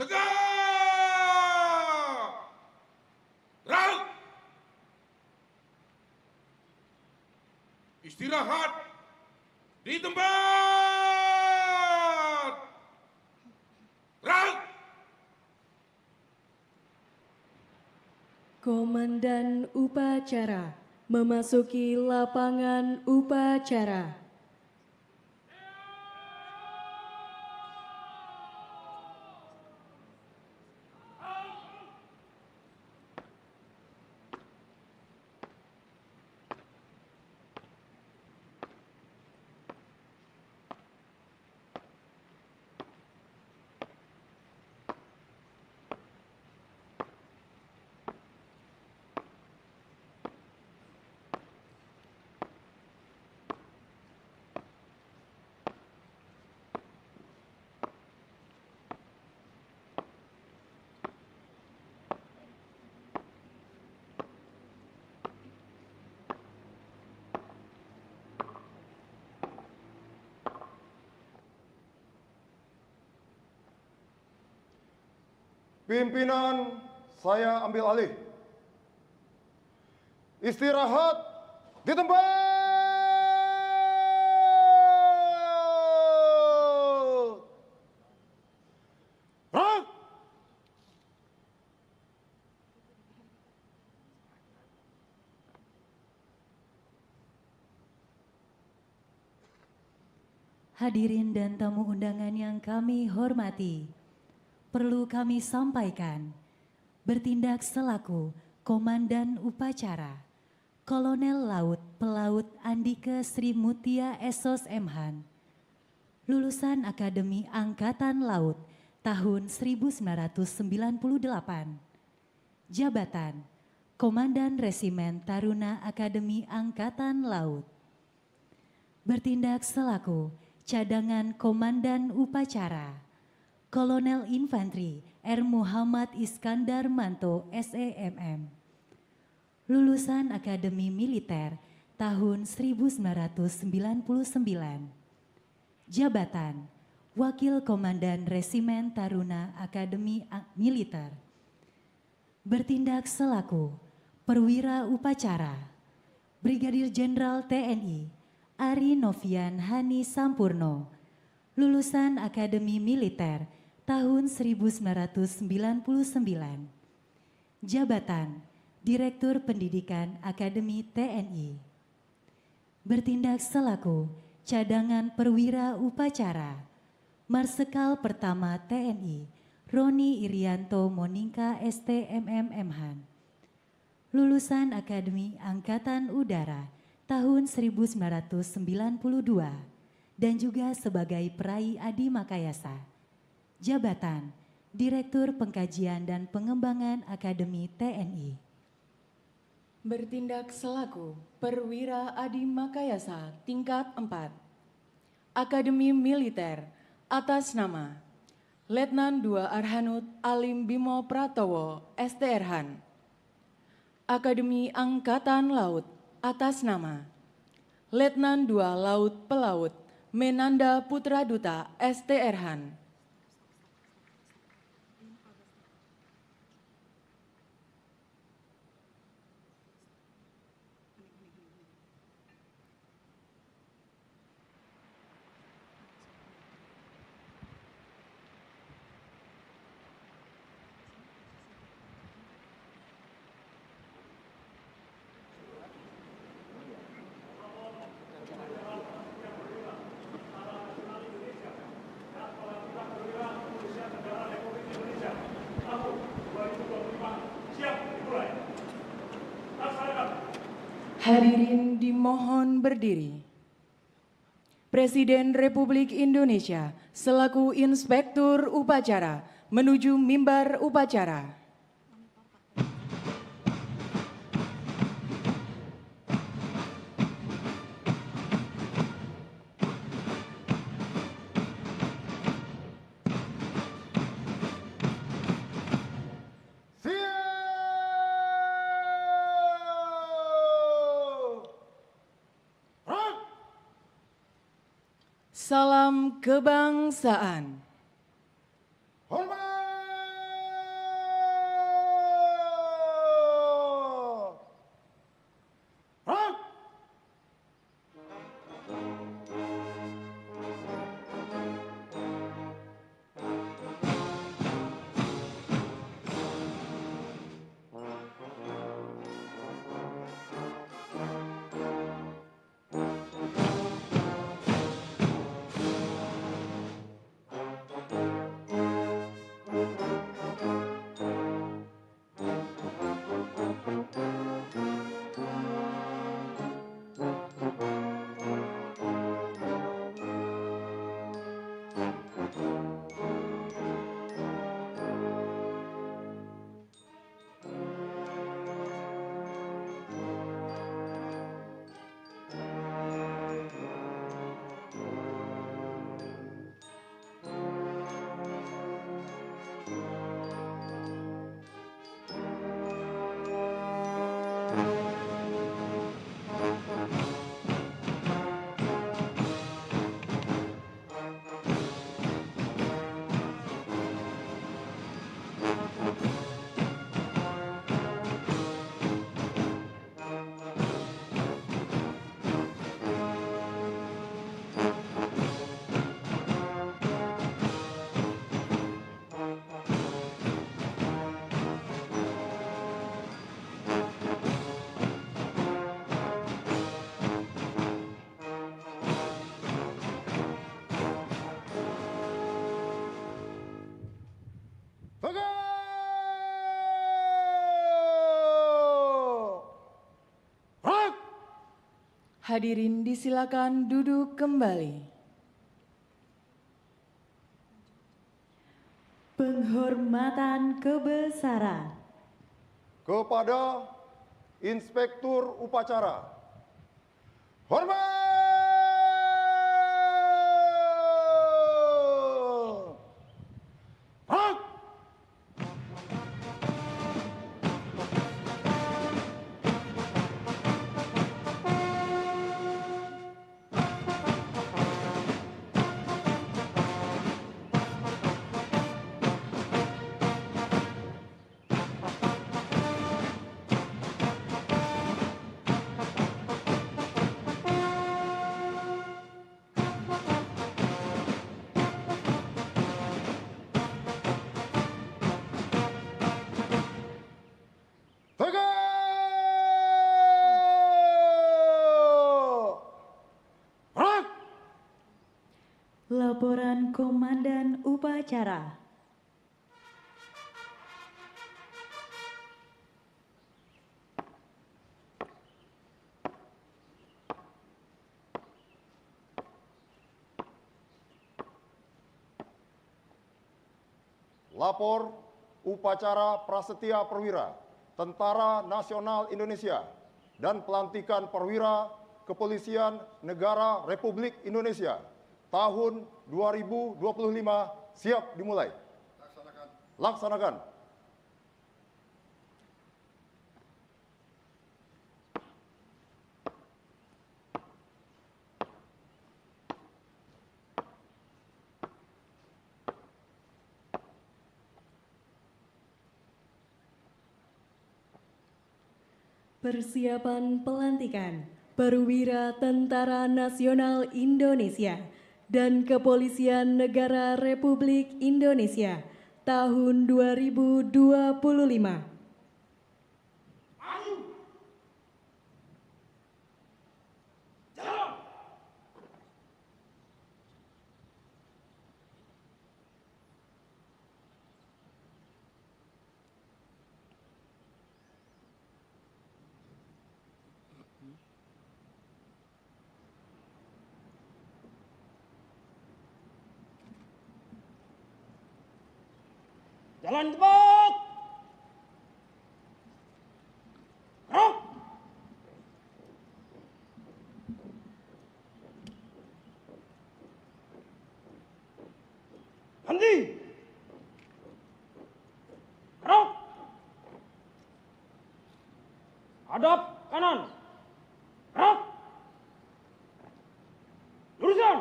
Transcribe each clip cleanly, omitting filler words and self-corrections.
Tegak! Gerak! Istirahat di tempat! Gerak! Komandan upacara memasuki lapangan upacara. Pimpinan, saya ambil alih. Istirahat di tempat. Gerak! Hadirin dan tamu undangan yang kami hormati, perlu kami sampaikan, bertindak selaku Komandan Upacara, Kolonel Laut Pelaut Andike Sri Mutia Esos Emhan, lulusan Akademi Angkatan Laut tahun 1998, jabatan Komandan Resimen Taruna Akademi Angkatan Laut, bertindak selaku Cadangan Komandan Upacara, Kolonel Infanteri R. Muhammad Iskandar Manto SEMM, lulusan Akademi Militer tahun 1999, jabatan Wakil Komandan Resimen Taruna Akademi Militer, bertindak selaku Perwira Upacara, Brigadir Jenderal TNI Ari Novian Hani Sampurno, lulusan Akademi Militer tahun 1999, jabatan Direktur Pendidikan Akademi TNI, bertindak selaku Cadangan Perwira Upacara, Marsekal Pertama TNI Roni Irianto Monika STMM Emhan, lulusan Akademi Angkatan Udara tahun 1992 dan juga sebagai peraih Adi Makayasa, jabatan Direktur Pengkajian dan Pengembangan Akademi TNI. Bertindak selaku Perwira Adi Makayasa tingkat 4, Akademi Militer atas nama Letnan II Arhanud Alim Bimo Pratowo STRhan, Akademi Angkatan Laut atas nama Letnan II Laut Pelaut Menanda Putra Duta STRhan, hadirin dimohon berdiri. Presiden Republik Indonesia selaku Inspektur Upacara menuju mimbar upacara. Salam kebangsaan. Hormat! Gerak! Hadirin disilakan duduk kembali. Penghormatan kebesaran. Kepada Inspektur Upacara. Hormat! Gerak! Tegak! Gerak! Laporan Komandan Upacara. Lapor Upacara Prasetya Perwira Tentara Nasional Indonesia dan pelantikan perwira Kepolisian Negara Republik Indonesia tahun 2025 siap dimulai. Laksanakan. Persiapan pelantikan Perwira Tentara Nasional Indonesia dan Kepolisian Negara Republik Indonesia tahun 2025. Jalan cepat! Gerak! Henti! Gerak! Hadap kanan! Gerak! Luruskan!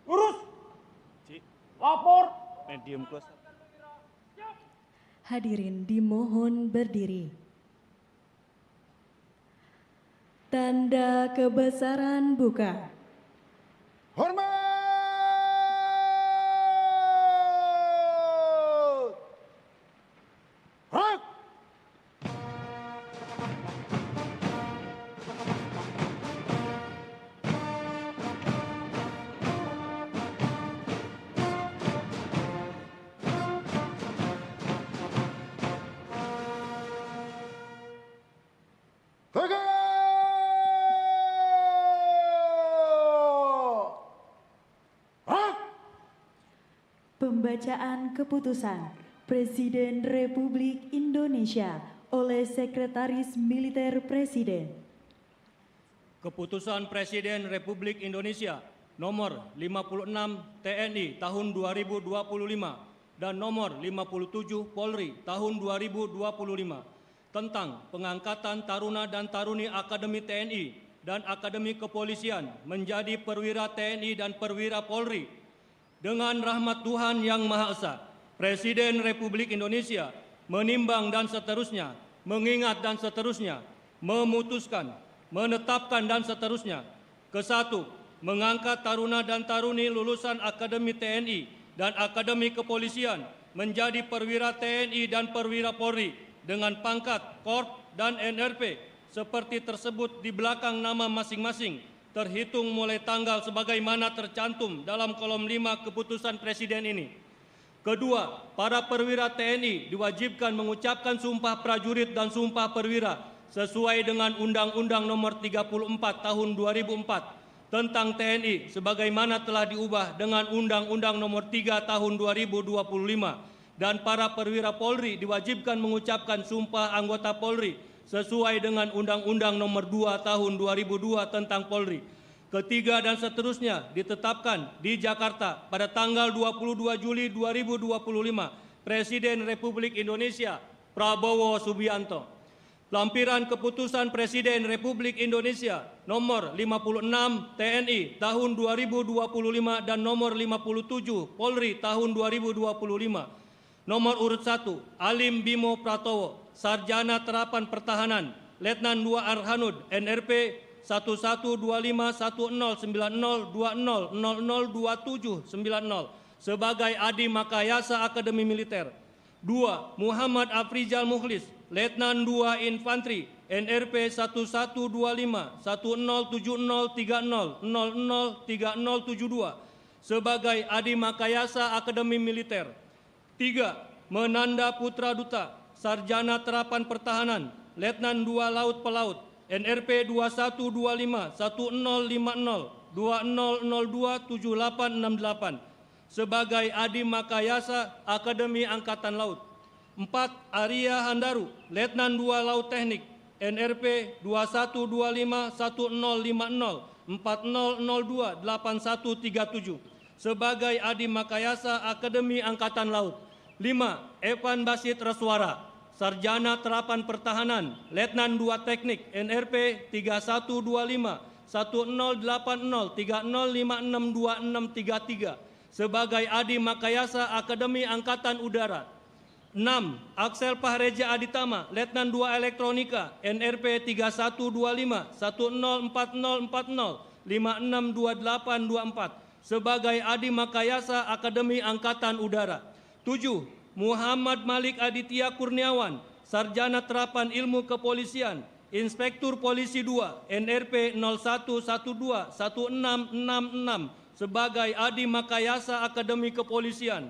Lurus! Lapor! Medium close. Hadirin dimohon berdiri. Tanda kebesaran buka. Hormat! Gerak! Tegak! Gerak! Pembacaan keputusan Presiden Republik Indonesia oleh Sekretaris Militer Presiden. Keputusan Presiden Republik Indonesia nomor 56 TNI tahun 2025 dan nomor 57 Polri tahun 2025 tentang pengangkatan taruna dan taruni Akademi TNI dan Akademi Kepolisian menjadi perwira TNI dan perwira Polri. Dengan rahmat Tuhan Yang Maha Esa, Presiden Republik Indonesia menimbang dan seterusnya, mengingat dan seterusnya, memutuskan, menetapkan dan seterusnya. Kesatu, mengangkat taruna dan taruni lulusan Akademi TNI dan Akademi Kepolisian menjadi perwira TNI dan perwira Polri dengan pangkat Korp dan NRP seperti tersebut di belakang nama masing-masing, terhitung mulai tanggal sebagaimana tercantum dalam kolom 5 keputusan Presiden ini. Kedua, para perwira TNI diwajibkan mengucapkan sumpah prajurit dan sumpah perwira sesuai dengan Undang-Undang Nomor 34 Tahun 2004 tentang TNI sebagaimana telah diubah dengan Undang-Undang Nomor 3 Tahun 2025, dan para perwira Polri diwajibkan mengucapkan sumpah anggota Polri sesuai dengan Undang-Undang Nomor 2 Tahun 2002 tentang Polri. Ketiga dan seterusnya ditetapkan di Jakarta pada tanggal 22 Juli 2025 Presiden Republik Indonesia Prabowo Subianto. Lampiran Keputusan Presiden Republik Indonesia nomor 56 TNI tahun 2025 dan nomor 57 Polri tahun 2025. Nomor urut 1 Alim Bimo Pratowo, Sarjana Terapan Pertahanan, Letnan 2 Arhanud, NRP 1125109020002790 sebagai Adi Makayasa Akademi Militer. 2. Muhammad Afrizal Mukhlis, Letnan 2 Infantri, NRP 1125107030003072 sebagai Adi Makayasa Akademi Militer. 3. Menanda Putra Duta, Sarjana Terapan Pertahanan, Letnan 2 Laut Pelaut, NRP 2125105020027868 sebagai Adi Makayasa Akademi Angkatan Laut. 4. Arya Handaru, Letnan 2 Laut Teknik, NRP 21251040028137 sebagai Adi Makayasa Akademi Angkatan Laut. 5. Evan Basit Reswara, Sarjana Terapan Pertahanan, Letnan 2 Teknik, NRP 31251080562633 sebagai Adi Makayasa Akademi Angkatan Udara. 6. Aksel Pahreja Aditama, Letnan 2 Elektronika, NRP 31251040562824 sebagai Adi Makayasa Akademi Angkatan Udara. 7. Muhammad Malik Aditya Kurniawan, Sarjana Terapan Ilmu Kepolisian, Inspektur Polisi 2, NRP 01121666 sebagai Adi Makayasa Akademi Kepolisian.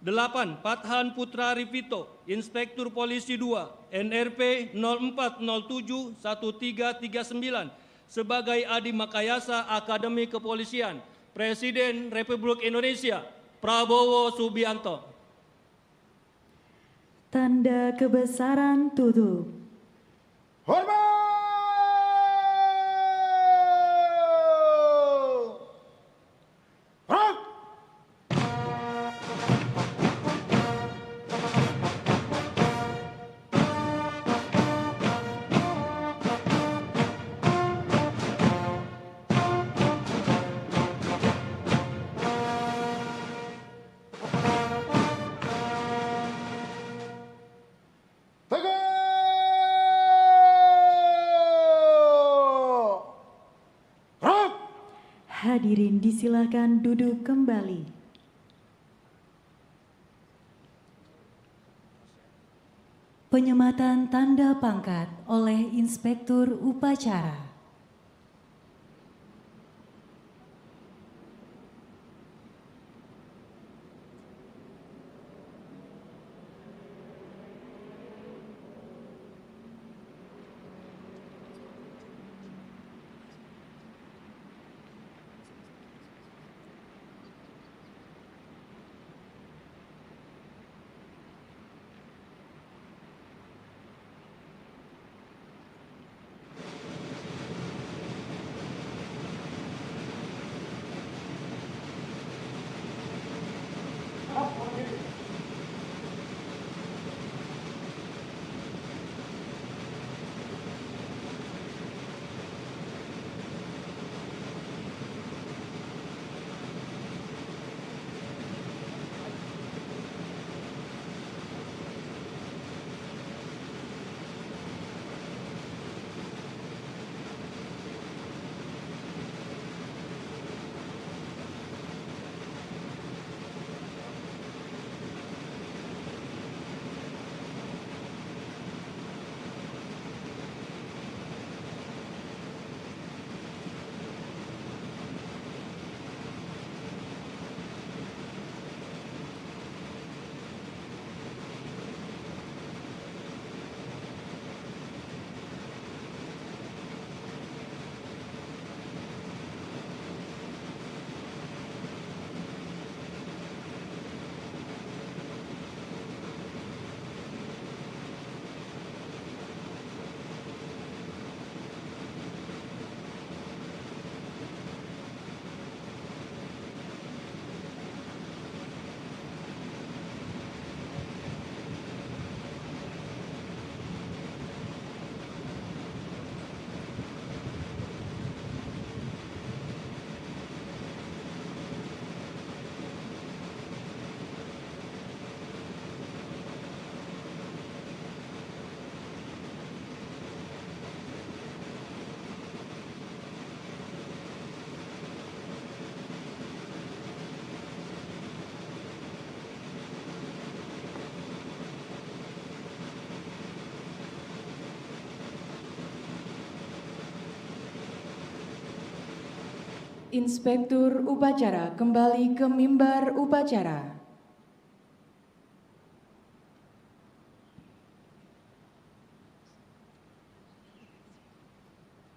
8. Fathan Putra Rivito, Inspektur Polisi 2, NRP 04071339 sebagai Adi Makayasa Akademi Kepolisian. Presiden Republik Indonesia Prabowo Subianto. Tanda kebesaran tutup. Hormat! Gerak! Hadirin disilakan duduk kembali. Penyematan tanda pangkat oleh Inspektur Upacara. Inspektur upacara kembali ke mimbar upacara.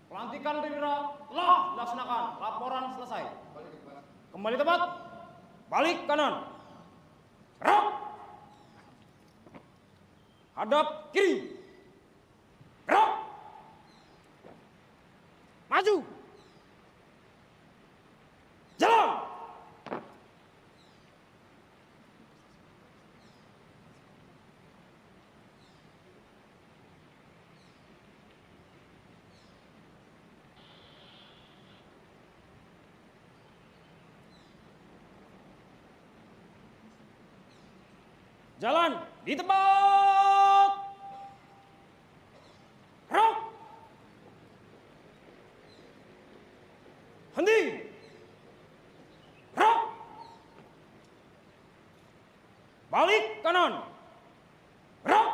Pelantikan perwira telah dilaksanakan. Laporan selesai. Kembali tempat. Balik kanan. Gerak. Hadap kiri. Gerak. Maju. Jalan. Jalan di tempat. Gerak. Henti. Gerak. Balik kanan. Gerak.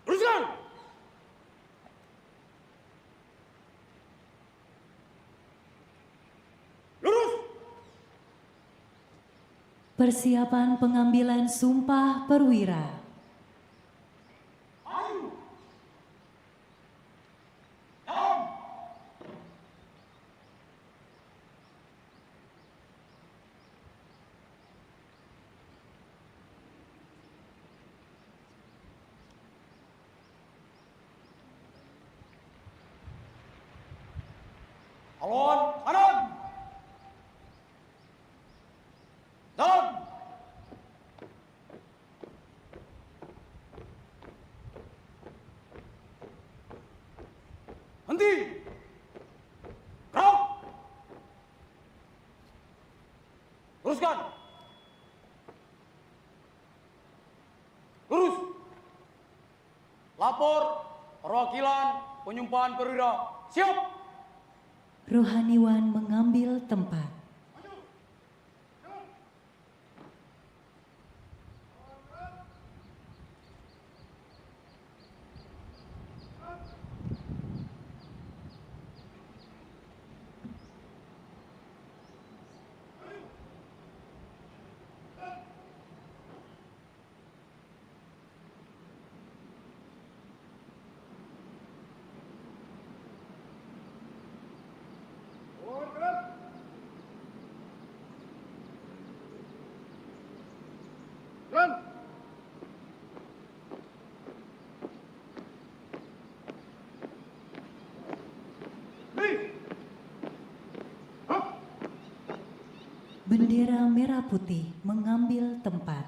Luruskan. Lurus. Persiapan pengambilan Sumpah Perwira. Haluan kanan. Jalan. Henti. Gerak. Luruskan. Lurus. Lapor perwakilan penyumpahan perwira. Siap. Rohaniwan mengambil tempat. Jalan. Bendera merah putih mengambil tempat.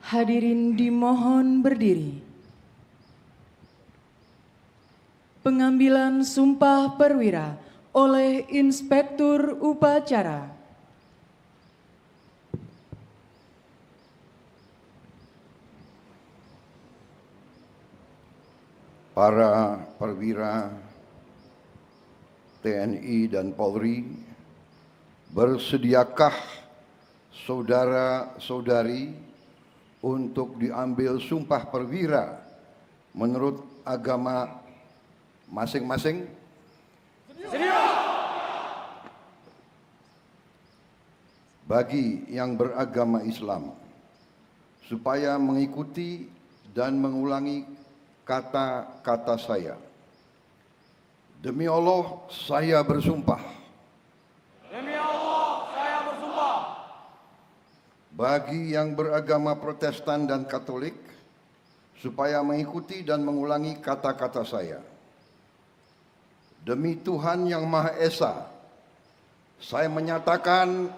Hadirin dimohon berdiri. Pengambilan Sumpah Perwira oleh Inspektur Upacara. Para perwira TNI dan Polri, bersediakah saudara-saudari untuk diambil sumpah perwira menurut agama masing-masing? Bagi yang beragama Islam, supaya mengikuti dan mengulangi kata-kata saya. Demi Allah, saya bersumpah. Demi Allah, saya bersumpah. Bagi yang beragama Protestan dan Katolik, supaya mengikuti dan mengulangi kata-kata saya. Demi Tuhan Yang Maha Esa, saya menyatakan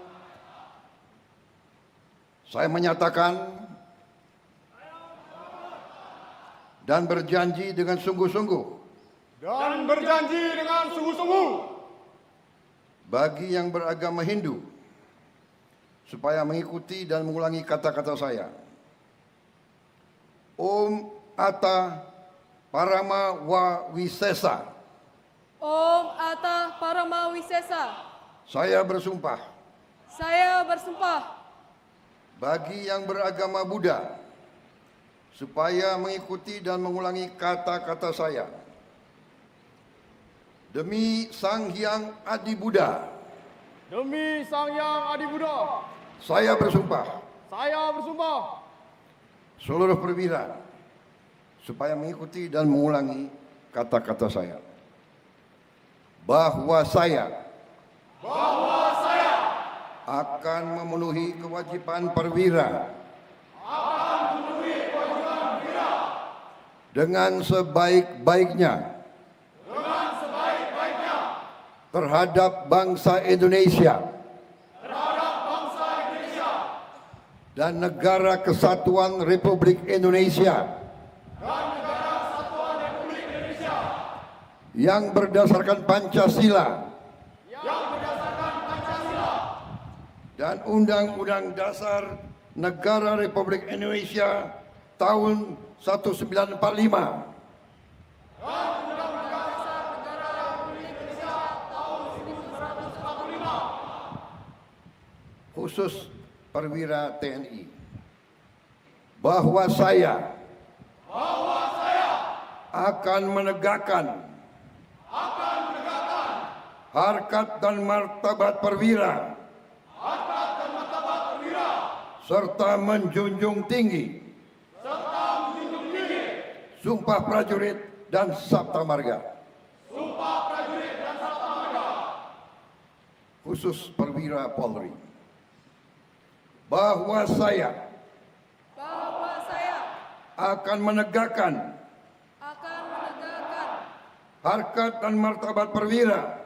dan berjanji dengan sungguh-sungguh bagi yang beragama Hindu supaya mengikuti dan mengulangi kata-kata saya. Om Atta Parama Wisesa. Om Atta Parama Wisesa. Saya bersumpah. Saya bersumpah. Bagi yang beragama Buddha supaya mengikuti dan mengulangi kata-kata saya. Demi Sang Hyang Adi Buddha. Demi Sang Hyang Adi Buddha. Saya bersumpah. Saya bersumpah. Seluruh perwira supaya mengikuti dan mengulangi kata-kata saya. Bahwa saya akan memenuhi kewajiban perwira dengan sebaik-baiknya terhadap bangsa Indonesia dan Negara Kesatuan Republik Indonesia yang berdasarkan Pancasila dan Undang-Undang Dasar Negara Republik Indonesia tahun 1945. Khusus perwira TNI. Bahwa saya akan menegakkan harkat dan martabat perwira serta menjunjung tinggi Sumpah Prajurit dan Sabta Marga. Khusus perwira Polri. Bahwa saya akan menegakkan harkat dan martabat perwira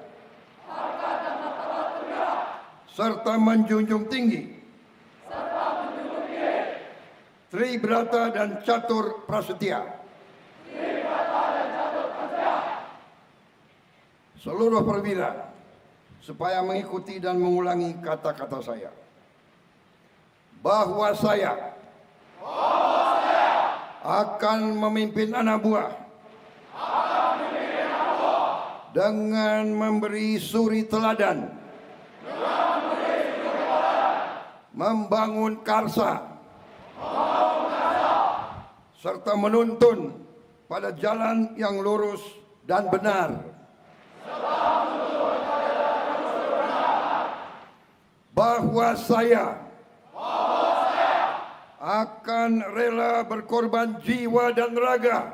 serta menjunjung tinggi Tribrata dan Catur Prasetya. Seluruh perwira supaya mengikuti dan mengulangi kata-kata saya. Bahwa saya akan memimpin anak buah dengan memberi suri teladan, membangun karsa, serta menuntun pada jalan yang lurus dan benar. Bahwa saya akan rela berkorban jiwa dan raga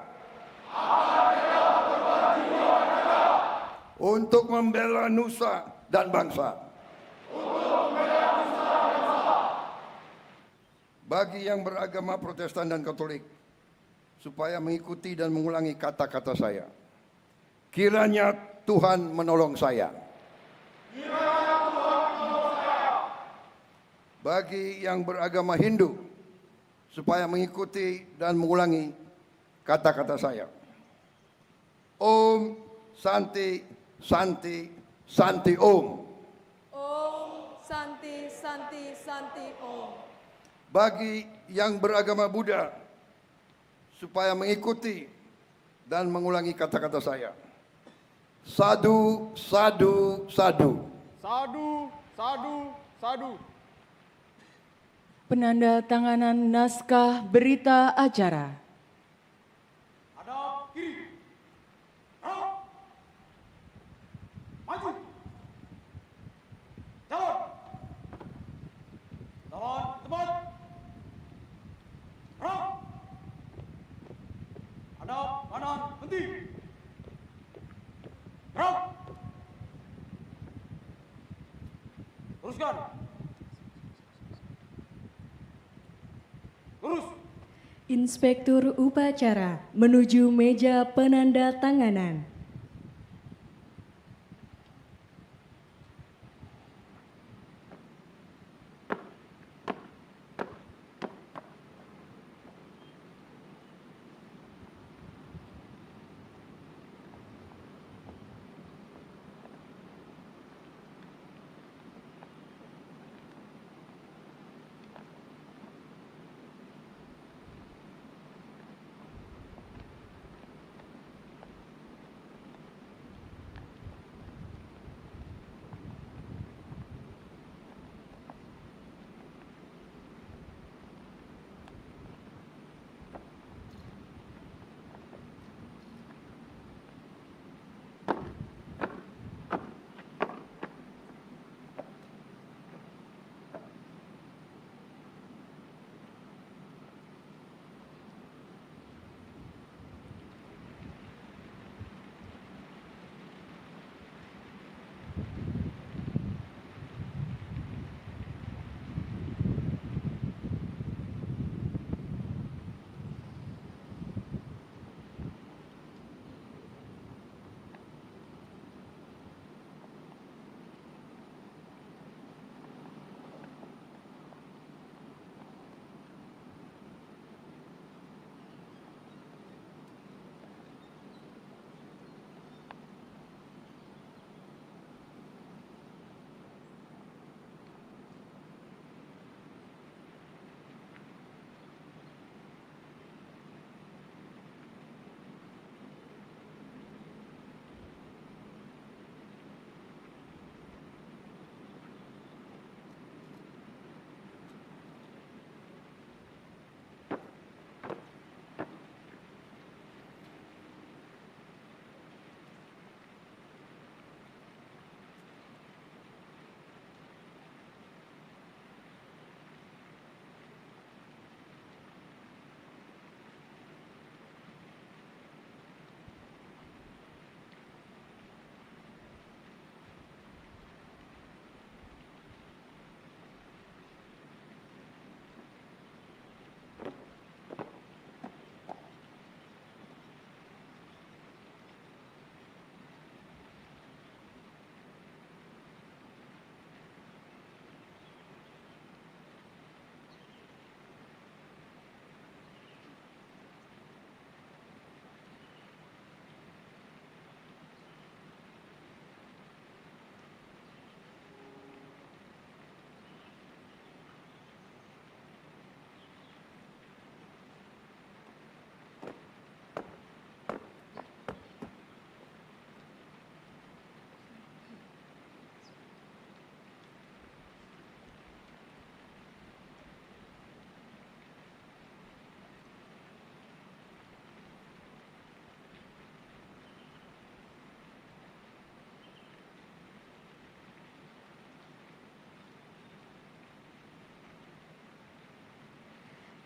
untuk membela nusa dan bangsa. Bagi yang beragama Protestan dan Katolik supaya mengikuti dan mengulangi kata-kata saya. Kiranya Tuhan menolong saya. Bagi yang beragama Hindu supaya mengikuti dan mengulangi kata-kata saya. Om Santi Santi Santi Om. Om Santi Santi Santi Om. Bagi yang beragama Buddha supaya mengikuti dan mengulangi kata-kata saya. Sadu, sadu, sadu. Sadu, sadu, sadu. Penanda tanganan naskah berita acara. Hadap kiri. Hadap. Maju. Jalan. Jalan tepat. Hadap. Teruskan. Lurus. Inspektur upacara menuju meja penanda tanganan.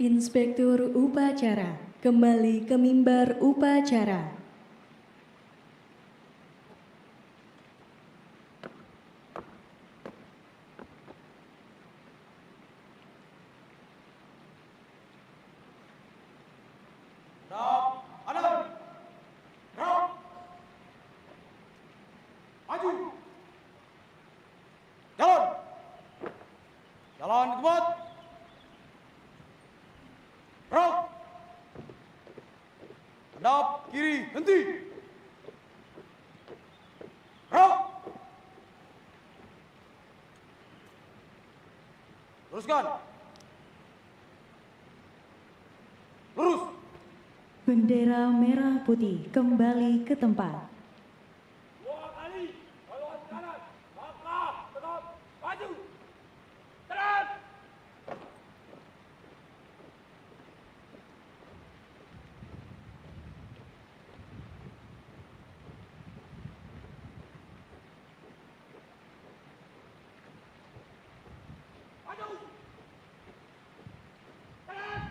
Inspektur upacara kembali ke mimbar upacara. Hadap kanan. Gerak. Maju. Jalan. Jalan ke tempat. Gerak. Hadap kiri, henti. Gerak. Teruskan. Lurus. Bendera merah putih kembali ke tempat. Dua kali. Lawan kanan. Langkah. Tetap. Maju. Terus. Maju. Terus.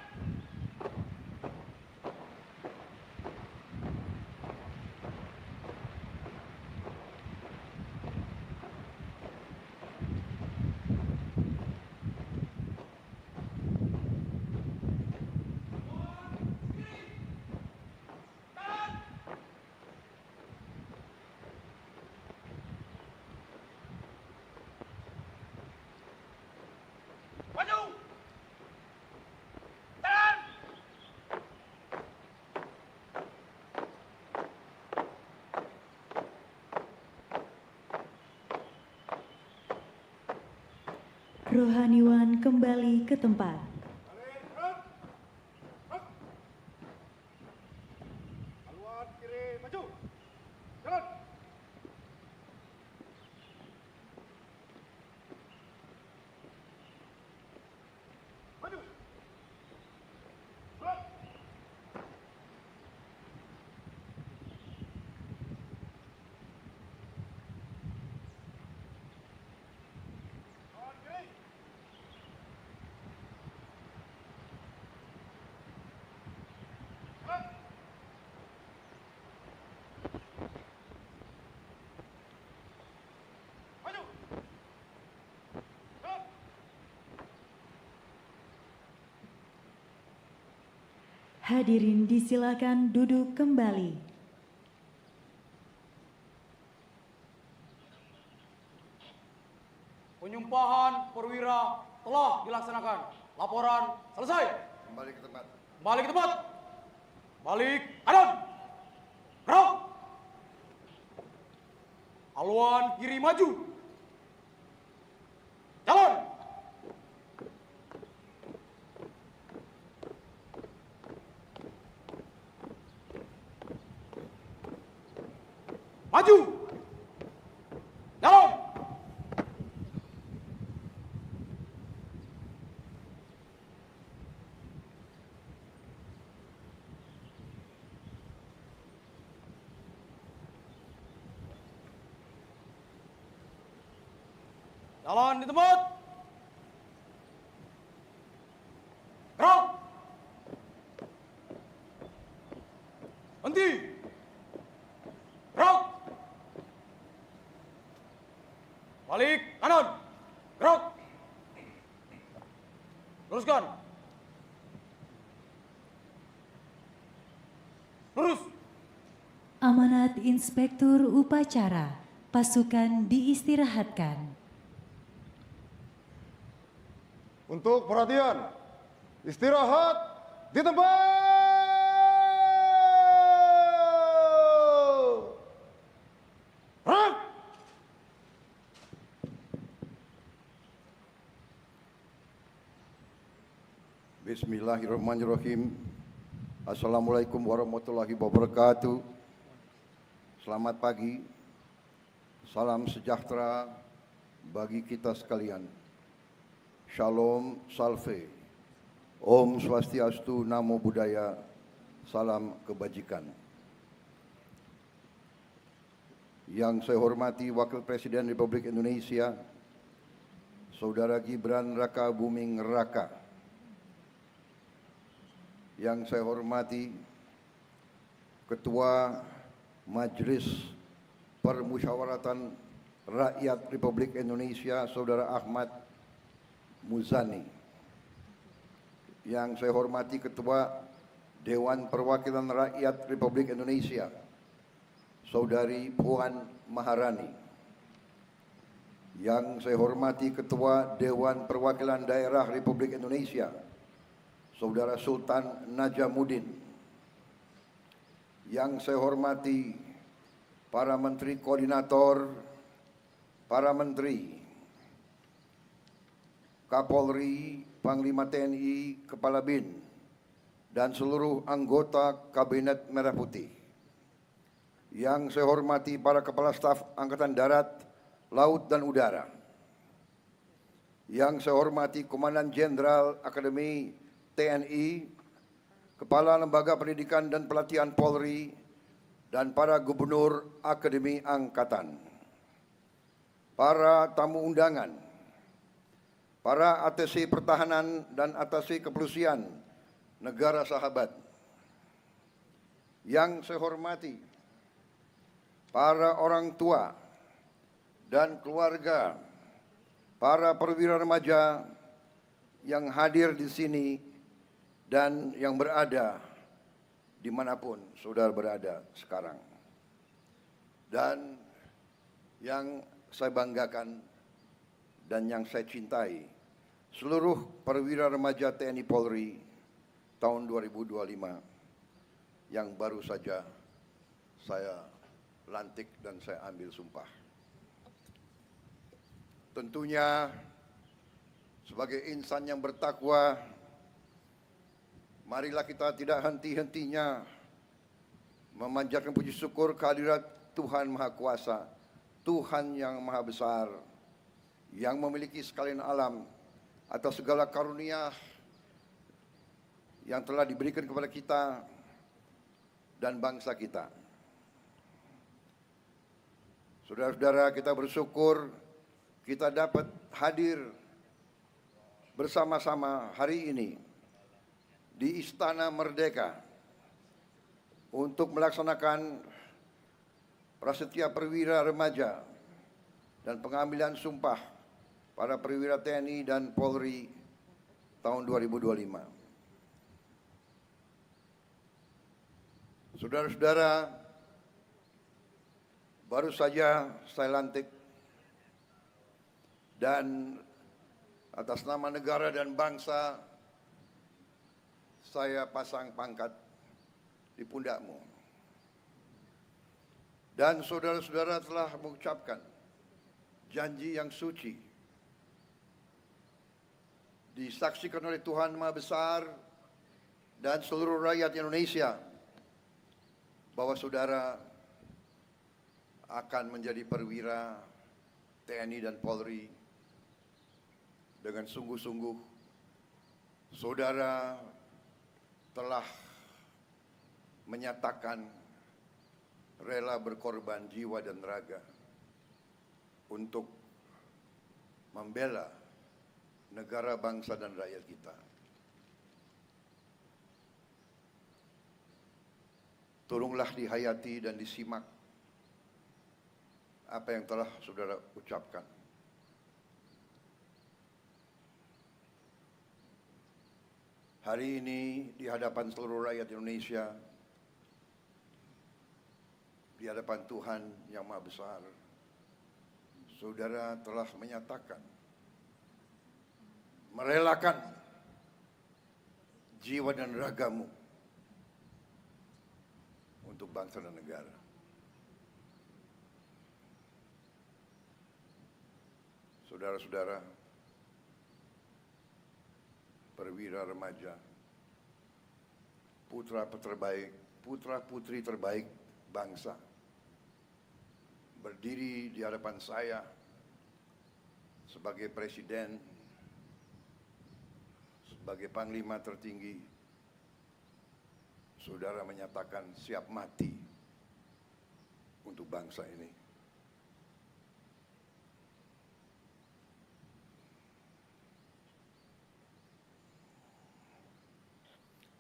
Rohaniwan kembali ke tempat. Haluan kiri maju. Jalan. Maju. Jalan. Haluan kiri. Jalan. Maju. Jalan. Hadirin disilakan duduk kembali. Penyumpahan perwira telah dilaksanakan. Laporan selesai. Kembali ke tempat. Balik ke tempat. Balik kanan. Gerak. Haluan kiri maju. Jalan. Maju. Jalan. Jalan di tempat. Gerak. Henti. Gerak. Balik kanan. Gerak. Luruskan. Lurus. Amanat Inspektur Upacara, pasukan diistirahatkan. Untuk perhatian, istirahat di tempat. Gerak. Bismillahirrahmanirrahim. Assalamualaikum warahmatullahi wabarakatuh. Selamat pagi. Salam sejahtera bagi kita sekalian. Shalom, salve. Om Swastiastu, Namo Buddhaya. Salam kebajikan. Yang saya hormati Wakil Presiden Republik Indonesia, Saudara Gibran Raka Buming Raka. Yang saya hormati Ketua Majelis Permusyawaratan Rakyat Republik Indonesia, Saudara Ahmad Muzani. Yang saya hormati Ketua Dewan Perwakilan Rakyat Republik Indonesia, Saudari Puan Maharani. Yang saya hormati Ketua Dewan Perwakilan Daerah Republik Indonesia, Saudara Sultan Najamuddin. Yang saya hormati para menteri koordinator, para menteri, Kapolri, Panglima TNI, Kepala BIN, dan seluruh anggota Kabinet Merah Putih. Yang saya hormati para Kepala Staf Angkatan Darat, Laut, dan Udara. Yang saya hormati Komandan Jenderal Akademi TNI, Kepala Lembaga Pendidikan dan Pelatihan Polri, dan para Gubernur Akademi Angkatan. Para tamu undangan, para ATC Pertahanan dan ATC Kepolisian negara sahabat. Yang saya hormati para orang tua dan keluarga, para perwira remaja yang hadir di sini dan yang berada dimanapun saudara berada sekarang. Dan yang saya banggakan dan yang saya cintai, seluruh perwira remaja TNI Polri tahun 2025 yang baru saja saya lantik dan saya ambil sumpah. Tentunya Sebagai insan yang bertakwa, marilah kita tidak henti-hentinya memanjatkan puji syukur kehadirat Tuhan Maha Kuasa, Tuhan yang Maha Besar, yang memiliki sekalian alam atas segala karunia yang telah diberikan kepada kita dan bangsa kita. Saudara-saudara, kita bersyukur kita dapat hadir bersama-sama hari ini di Istana Merdeka untuk melaksanakan prasetya perwira remaja dan pengambilan sumpah para perwira TNI dan Polri tahun 2025. Saudara-saudara, baru saja saya lantik dan atas nama negara dan bangsa saya pasang pangkat di pundakmu. Dan saudara-saudara telah mengucapkan janji yang suci disaksikan oleh Tuhan Maha Besar dan seluruh rakyat Indonesia bahwa saudara akan menjadi perwira TNI dan Polri dengan sungguh-sungguh. Saudara telah menyatakan rela berkorban jiwa dan raga untuk membela negara, bangsa, dan rakyat kita. Tolonglah dihayati dan disimak apa yang telah saudara ucapkan. Hari ini di hadapan seluruh rakyat Indonesia, di hadapan Tuhan yang Maha Besar, saudara telah menyatakan merelakan jiwa dan ragamu untuk bangsa dan negara. Saudara-saudara, perwira remaja, putra-putri terbaik bangsa, berdiri di hadapan saya sebagai presiden, sebagai panglima tertinggi. Saudara menyatakan siap mati untuk bangsa ini.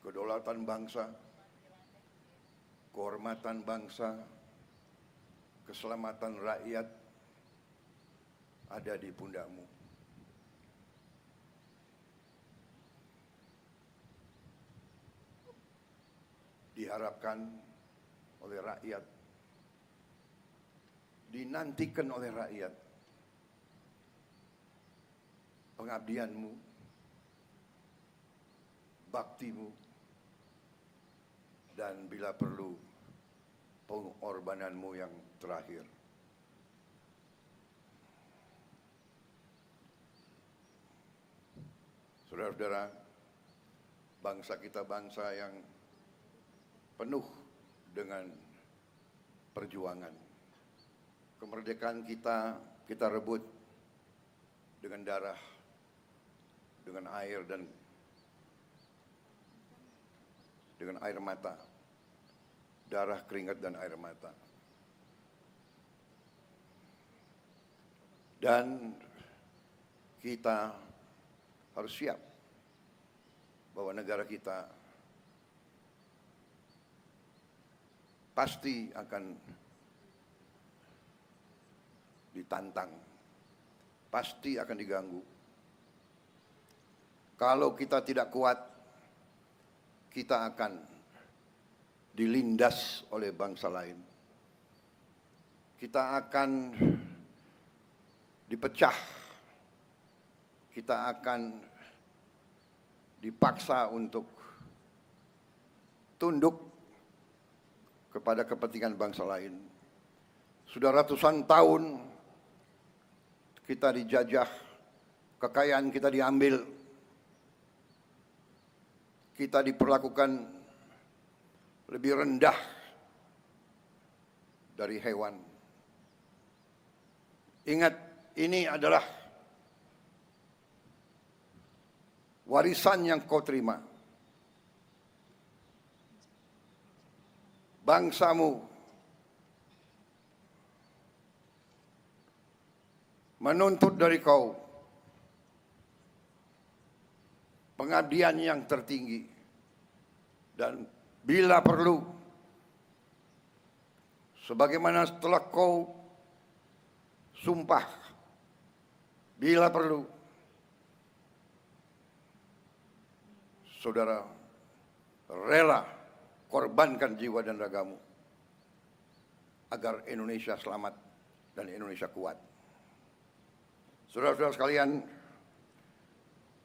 Kedaulatan bangsa, kehormatan bangsa, keselamatan rakyat ada di pundakmu. Diharapkan oleh rakyat, dinantikan oleh rakyat, pengabdianmu, baktimu, dan bila perlu pengorbananmu yang terakhir. Saudara-saudara, bangsa kita bangsa yang penuh dengan perjuangan. Kemerdekaan kita rebut dengan darah, dengan air dan dengan air mata. Darah, keringat, dan air mata. Dan kita harus siap bahwa negara kita pasti akan ditantang, pasti akan diganggu. Kalau kita tidak kuat, kita akan dilindas oleh bangsa lain. Kita akan dipecah, kita akan dipaksa untuk tunduk kepada kepentingan bangsa lain. Sudah ratusan tahun kita dijajah, kekayaan kita diambil, kita diperlakukan lebih rendah dari hewan. Ingat, ini adalah warisan yang kau terima. Bangsamu menuntut dari kau pengabdian yang tertinggi, dan bila perlu, sebagaimana setelah kau sumpah, bila perlu, saudara rela korbankan jiwa dan ragamu agar Indonesia selamat dan Indonesia kuat. Saudara-saudara sekalian,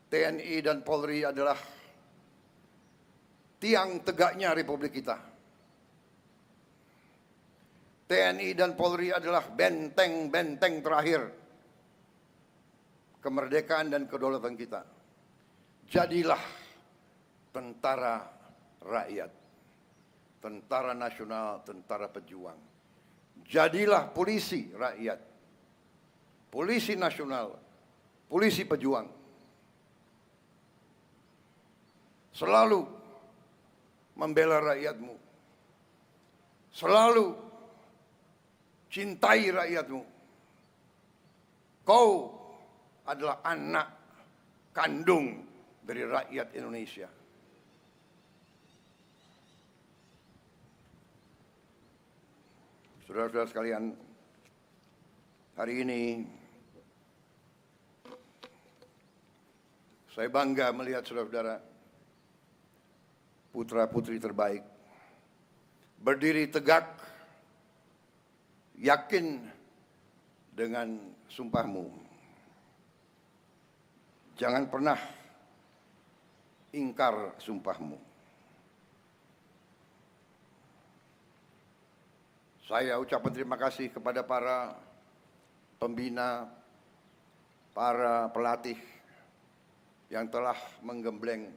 TNI dan Polri adalah tiang tegaknya Republik kita. TNI dan Polri adalah benteng-benteng terakhir kemerdekaan dan kedaulatan kita. Jadilah tentara rakyat, tentara nasional, tentara pejuang. Jadilah polisi rakyat, polisi nasional, polisi pejuang. Selalu membela rakyatmu, selalu cintai rakyatmu. Kau adalah anak kandung dari rakyat Indonesia. Saudara-saudara sekalian, hari ini saya bangga melihat saudara-saudara, putra-putri terbaik berdiri tegak, yakin dengan sumpahmu. Jangan pernah ingkar sumpahmu. Saya ucapkan terima kasih kepada para pembina, para pelatih yang telah menggembleng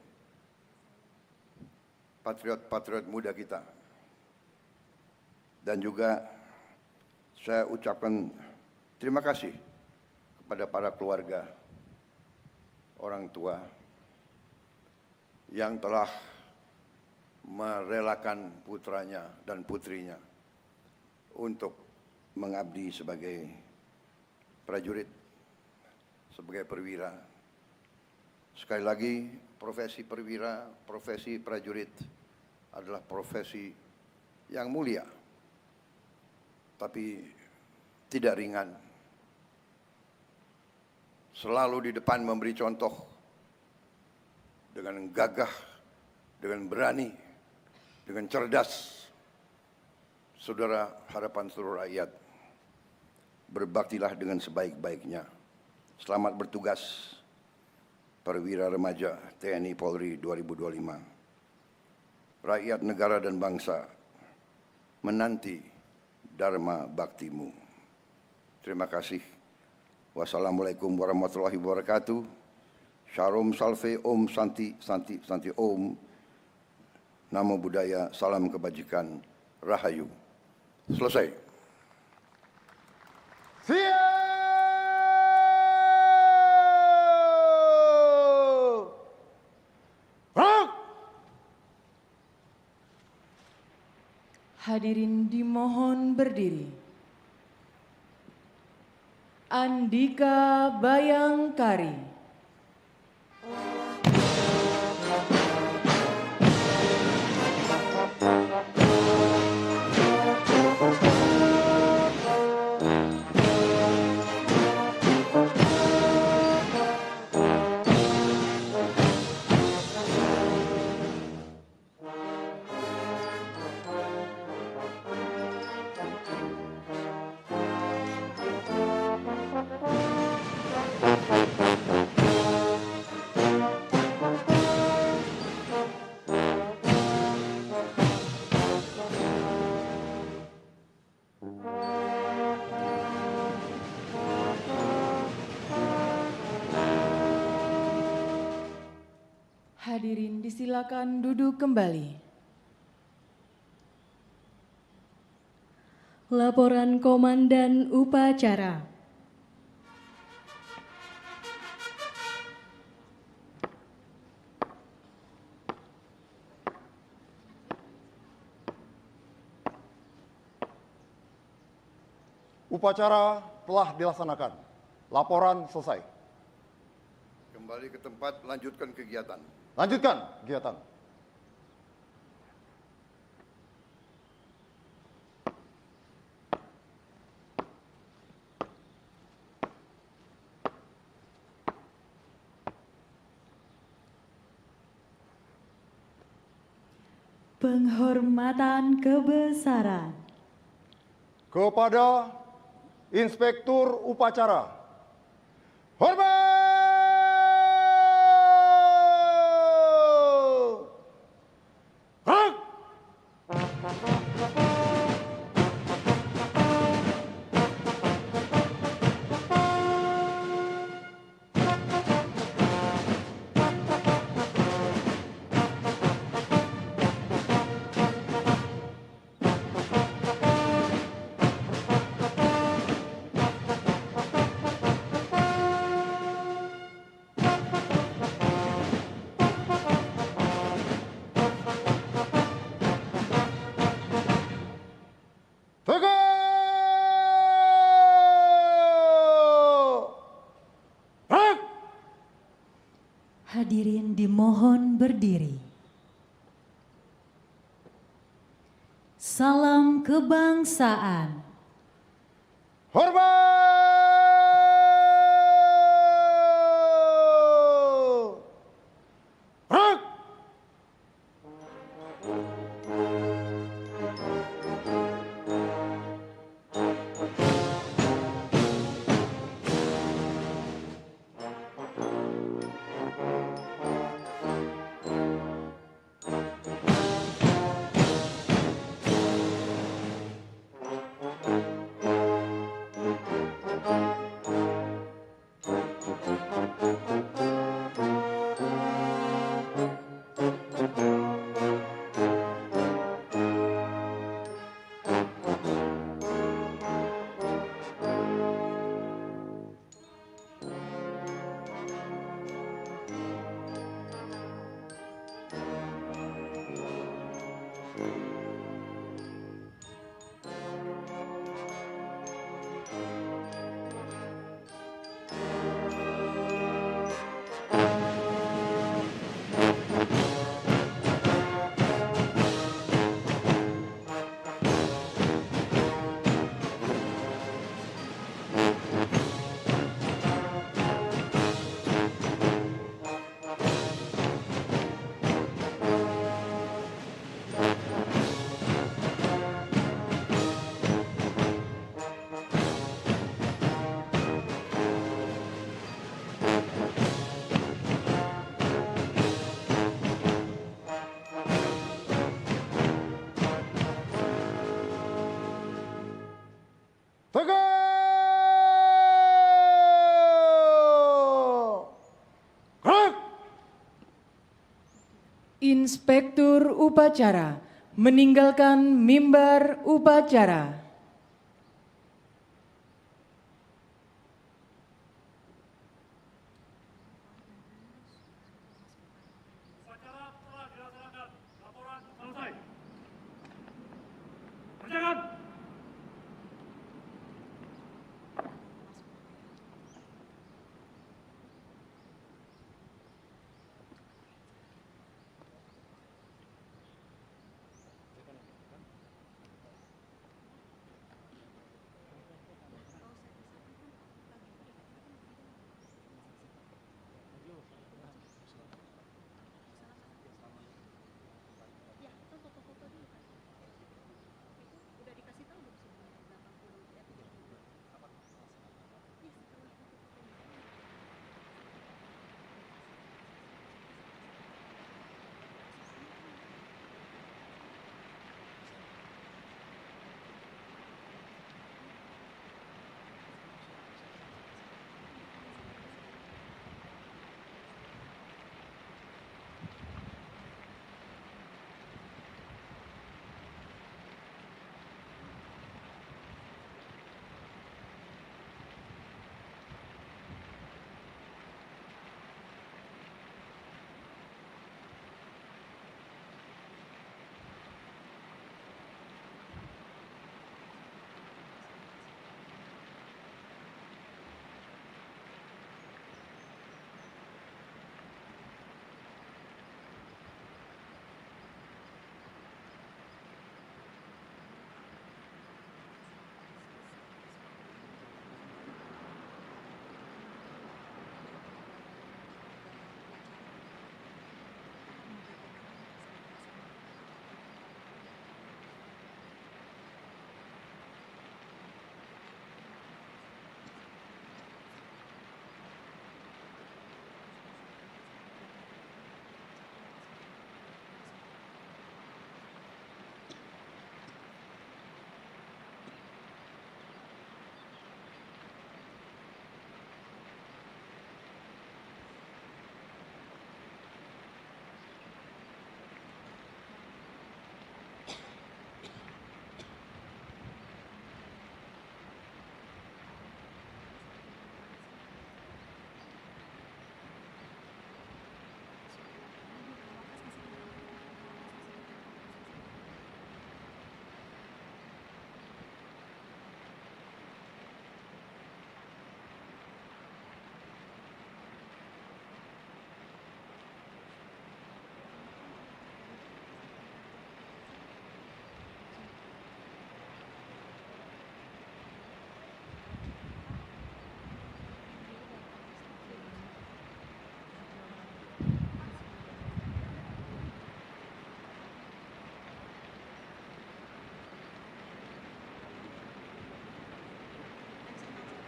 patriot-patriot muda kita. Dan juga saya ucapkan terima kasih kepada para keluarga, orang tua yang telah merelakan putranya dan putrinya untuk mengabdi sebagai prajurit, sebagai perwira. Sekali lagi, profesi perwira, profesi prajurit adalah profesi yang mulia, tapi tidak ringan. Selalu di depan memberi contoh dengan gagah, dengan berani, dengan cerdas. Saudara, harapan seluruh rakyat, berbaktilah dengan sebaik-baiknya. Selamat bertugas, perwira remaja TNI Polri 2025. Rakyat, negara, dan bangsa menanti dharma baktimu. Terima kasih. Wassalamualaikum warahmatullahi wabarakatuh. Shalom salve, om santi, santi, santi om. Namo Buddhaya, salam kebajikan, rahayu. Selesai. Hadirin dimohon berdiri. Andika Bayangkari. Hadirin disilakan duduk kembali. Laporan Komandan Upacara. Upacara telah dilaksanakan. Laporan selesai. Kembali ke tempat, lanjutkan kegiatan. Lanjutkan kegiatan. Penghormatan kebesaran. Kepada Inspektur Upacara. Hormat! Hak! Hadirin dimohon berdiri. Salam kebangsaan. Hormat! Hak! Inspektur Upacara meninggalkan mimbar upacara. Upacara telah dilaksanakan. Laporan selesai. Persiapan.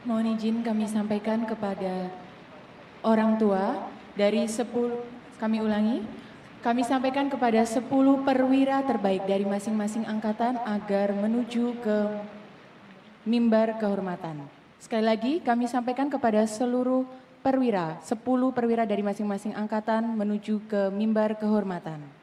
Mohon izin kami sampaikan kepada orang tua dari 10, kami ulangi, kami sampaikan kepada 10 perwira terbaik dari masing-masing angkatan agar menuju ke mimbar kehormatan. Sekali lagi kami sampaikan kepada seluruh perwira, 10 perwira dari masing-masing angkatan menuju ke mimbar kehormatan.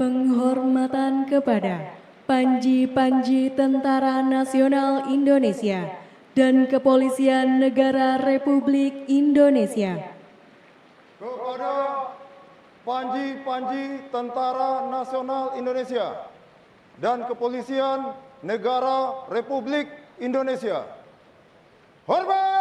Penghormatan kepada Panji-Panji Tentara Nasional Indonesia dan Kepolisian Negara Republik Indonesia. Kepada Panji-Panji Tentara Nasional Indonesia dan Kepolisian Negara Republik Indonesia. Hormat!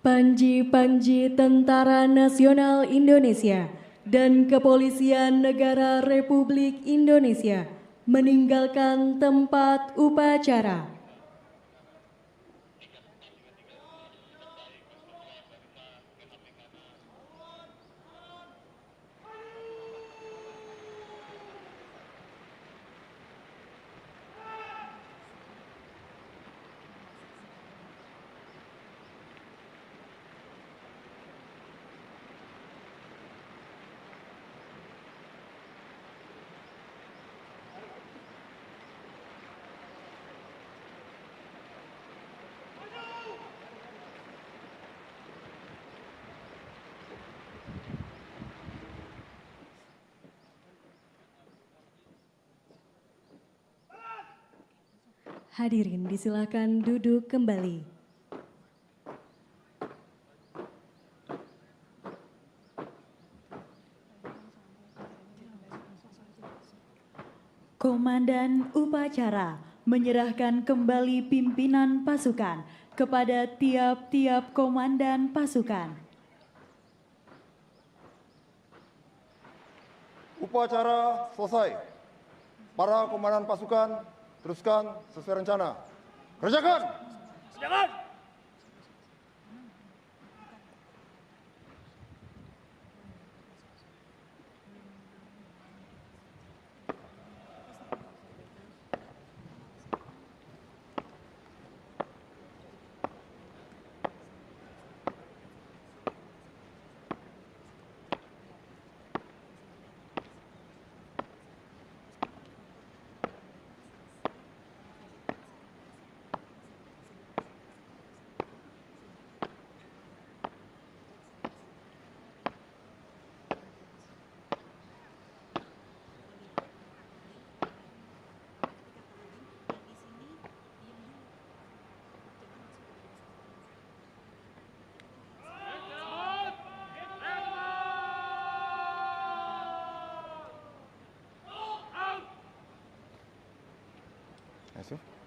Panji-Panji Tentara Nasional Indonesia dan Kepolisian Negara Republik Indonesia meninggalkan tempat upacara. Hadirin disilakan duduk kembali. Komandan upacara menyerahkan kembali pimpinan pasukan kepada tiap-tiap komandan pasukan. Upacara selesai. Para komandan pasukan teruskan sesuai rencana. Kerjakan! Kerjakan! Terima kasih.